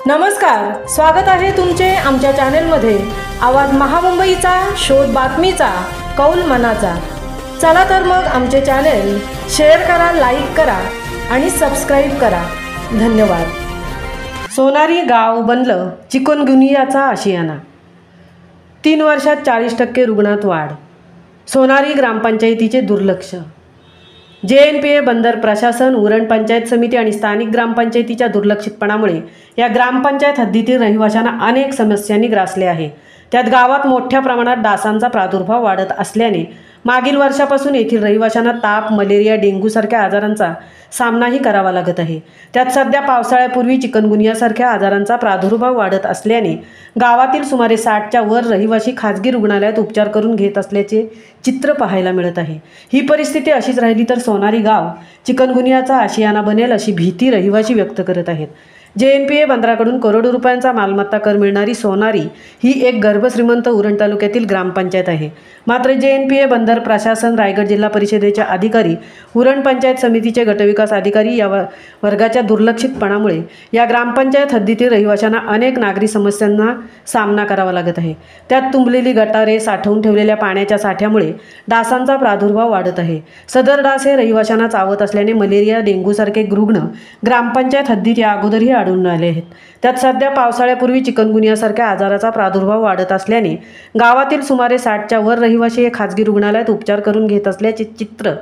नमस्कार, स्वागत आहे तुमचे आमच्या चॅनलमध्ये। आवाज महामुंबईचा, शोध बातमीचा, कौल मनाचा। चला तर मग आमचे चॅनल शेअर करा, लाईक करा आणि सबस्क्राइब करा। धन्यवाद। सोनारी गाव बनलं चिकनगुनियाचा आशियाना। 3 वर्षात 40% रुग्णात वाढ। सोनारी ग्रामपंचायतीचे दुर्लक्ष। JNPA बंदर प्रशासन, उरण पंचायत समिती आणि स्थानिक ग्रामपंचायतीच्या दुर्लक्षितपणामुळे या ग्रामपंचायत हद्दीतील रहिवाशांना अनेक समस्यांनी ग्रासले आहे। त्यात गावात मोठ्या प्रमाणात डासांचा प्रादुर्भाव वाढत असल्याने मागील वर्षापासून येथील रहिवाशांना ताप, मलेरिया, डेंग्यू सारख्या आजारांचा सामनाही करावा लागत आहे। त्यात सध्या पावसाळ्यापूर्वी चिकनगुनियासारख्या आजारांचा प्रादुर्भाव वाढत असल्याने गावातील सुमारे 60च्या वर रहिवासी खाजगी रुग्णालयात उपचार करून घेत असल्याचे चित्र पाहायला मिळत आहे। ही परिस्थिती अशीच राहिली तर सोनारी गाव चिकनगुनियाचा आशियाना बनेल अशी भीती रहिवासी व्यक्त करत आहेत। JNPA बंदराकडून करोडो रुपयांचा मालमत्ता कर मिळणारी सोनारी ही एक गर्भश्रीमंत उरण तालुक्यातील ग्रामपंचायत आहे। मात्र JNPA बंदर प्रशासन, रायगड जिल्हा परिषदेचे अधिकारी, उरण पंचायत समितीचे गटविकास अधिकारी या वर्गाच्या दुर्लक्षितपणामुळे या ग्रामपंचायत हद्दीतील रहिवाशांना अनेक नागरी समस्यांना सामना करावा लागत आहे। त्यात तुंबलेली गटारे, साठवून ठेवलेल्या पाण्याच्या साठ्यामुळे डासांचा प्रादुर्भाव वाढत आहे। सदर डास हे रहिवाशांना चावत असल्याने मलेरिया, डेंग्यू सारखे रुग्ण ग्रामपंचायत हद्दीत या अगोदरही आढळून आले आहेत। त्यात सध्या पावसाळ्यापूर्वी चिकनगुनियासारख्या आजाराचा प्रादुर्भाव वाढत असल्याने गावातील सुमारे 60च्या वर रहिवासी हे खाजगी रुग्णालयात उपचार करून घेत असल्याचे चित्र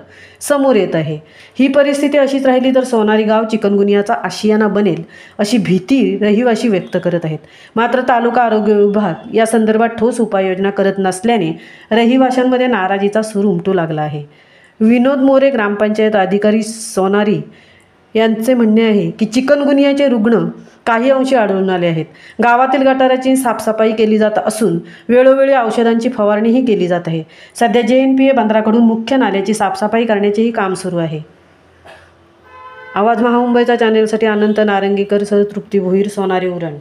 समोर येत आहे। ही परिस्थिती अशीच राहिली तर सोनारी गाव चिकनगुनियाचा आशियाना बनेल अशी भीती रहिवासी व्यक्त करत आहेत। मात्र तालुका आरोग्य विभाग या संदर्भात ठोस उपाययोजना करत नसल्याने रहिवाशांमध्ये नाराजीचा सूर उमटू लागला आहे। विनोद मोरे, ग्रामपंचायत अधिकारी सोनारी यांचे म्हणणे आहे की चिकनगुनियाचे रुग्ण काही अंशी आढळून आले आहेत। गावातील गटाराची साफसफाई केली जात असून वेळोवेळी औषधांची फवारणीही केली जात आहे। सध्या JNPA बंदराकडून मुख्य नाल्याची साफसफाई करण्याचेही काम सुरू आहे। आवाज महामुंबईचा चॅनेलसाठी अनंत नारंगीकर सह तृप्ती भोईर, सोनारी, उरण।